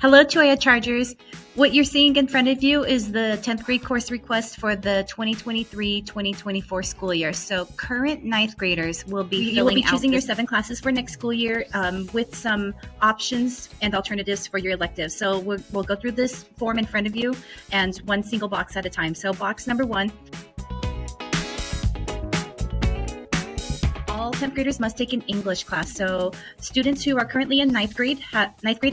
Hello, Choya Chargers. What you're seeing in front of you is the 10th grade course request for the 2023-2024 school year. So current 9th graders will be choosing your 7 classes for next school year with some options and alternatives for your electives. So we'll go through this form in front of you and one single box at a time. So box number 1. All 10th graders must take an English class. So students who are currently in 9th grade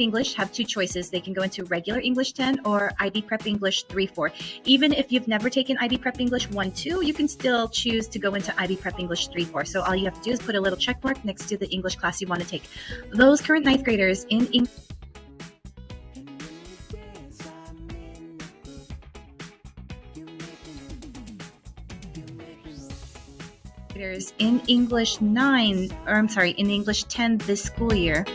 English have 2 choices. They can go into regular English 10 or IB Prep English 3-4. Even if you've never taken IB Prep English 1-2, you can still choose to go into IB Prep English 3-4. So all you have to do is put a little check mark next to the English class you want to take. Those current 9th graders in English in English 10 this school year,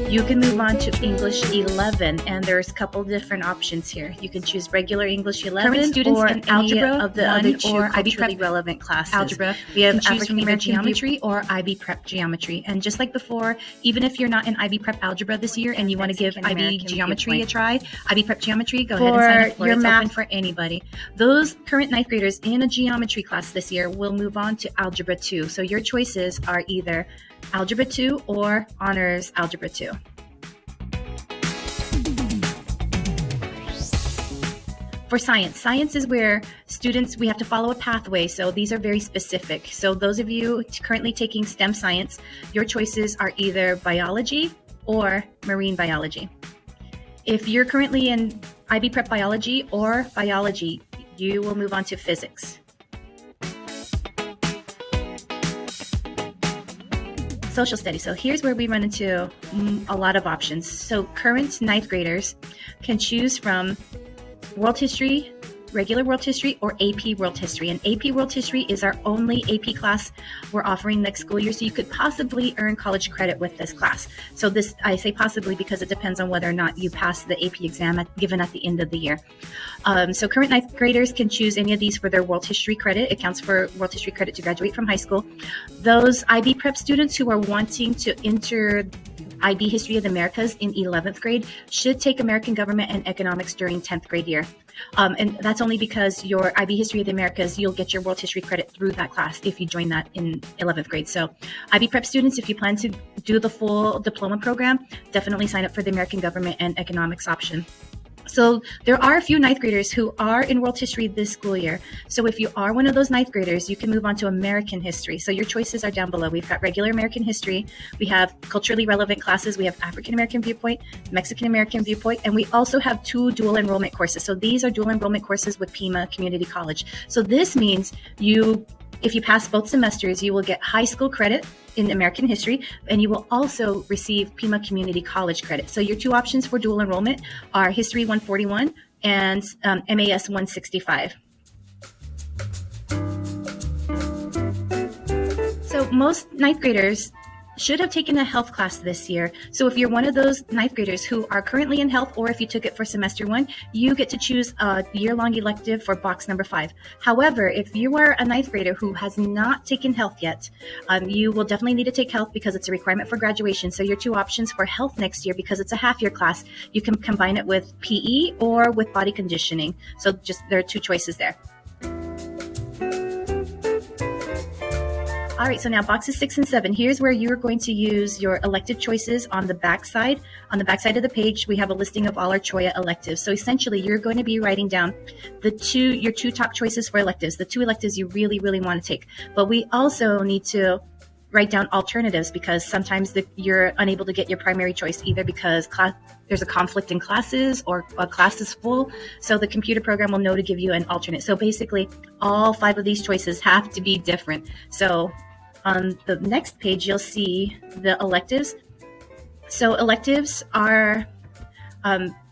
you can move on to English 11, and there's a couple different options here. You can choose regular English 11 Current students or in any algebra of the other 2 or IB culturally Prep relevant classes. algebra. We have Can choose African from American American geometry or IB Prep geometry. And just like before, even if you're not in IB Prep algebra this year and you want to give IB Mexican geometry a viewpoint. try, IB Prep geometry, go ahead and sign up for it. your It's math- open for anybody. Those current 9th graders in a geometry class this year will move on to Algebra 2. So your choices are either Algebra 2 or Honors Algebra 2. For science is where we have to follow a pathway. So these are very specific. So those of you currently taking STEM science, your choices are either biology or marine biology. If you're currently in IB Prep biology or biology, you will move on to physics. Social studies. So here's where we run into a lot of options. So current 9th graders can choose from World History, regular World History, or AP World History. And AP World History is our only AP class we're offering next school year, so you could possibly earn college credit with this class. So this, I say possibly because it depends on whether or not you pass the AP exam given at the end of the year. So current 9th graders can choose any of these for their World History credit. It counts for World History credit to graduate from high school. Those IB Prep students who are wanting to enter IB History of the Americas in 11th grade should take American Government and Economics during 10th grade year. And that's only because your IB History of the Americas, you'll get your World History credit through that class if you join that in 11th grade. So IB Prep students, if you plan to do the full diploma program, definitely sign up for the American Government and Economics option. So there are a few 9th graders who are in World History this school year. So if you are one of those 9th graders, you can move on to American History. So your choices are down below. We've got regular American History. We have culturally relevant classes. We have African American Viewpoint, Mexican American Viewpoint, and we also have 2 dual enrollment courses. So these are dual enrollment courses with Pima Community College. So this means if you pass both semesters, you will get high school credit in American History, and you will also receive Pima Community College credit. So your 2 options for dual enrollment are History 141 and MAS 165. So most 9th graders should have taken a health class this year. So if you're one of those 9th graders who are currently in health, or if you took it for semester 1, you get to choose a year-long elective for box number 5. However, if you are a 9th grader who has not taken health yet, you will definitely need to take health because it's a requirement for graduation. So your 2 options for health next year, because it's a half-year class, you can combine it with PE or with body conditioning. So there are 2 choices there. All right, so now boxes 6 and 7. Here's where you're going to use your elective choices on the back side. On the back side of the page, we have a listing of all our Choya electives. So essentially, you're going to be writing down your 2 top choices for electives, the 2 electives you really, really want to take. But we also need to write down alternatives because sometimes you're unable to get your primary choice either because there's a conflict in classes or a class is full. So the computer program will know to give you an alternate. So basically, all 5 of these choices have to be different. So on the next page, you'll see the electives. So electives are,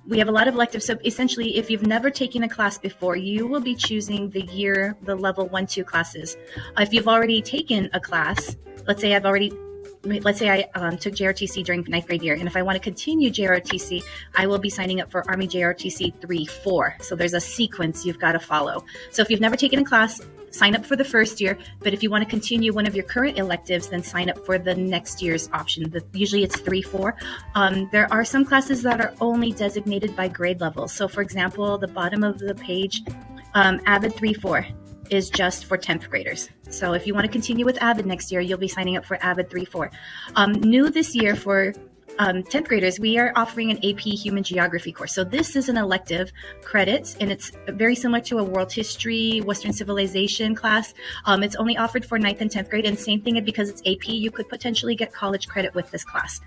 we have a lot of electives. So essentially, if you've never taken a class before, you will be choosing the level 1-2 classes. If you've already taken a class, let's say I took JROTC during 9th grade year, and if I want to continue JROTC, I will be signing up for Army JROTC 3-4. So there's a sequence you've got to follow. So if you've never taken a class, sign up for the first year, but if you want to continue one of your current electives, then sign up for the next year's option. Usually it's 3-4. There are some classes that are only designated by grade level. So for example, the bottom of the page, AVID 3-4 is just for 10th graders. So if you want to continue with AVID next year, you'll be signing up for AVID 3-4. New this year for 10th graders, we are offering an AP Human Geography course. So this is an elective credit, and it's very similar to a World History, Western Civilization class. It's only offered for 9th and 10th grade, and same thing, because it's AP, you could potentially get college credit with this class.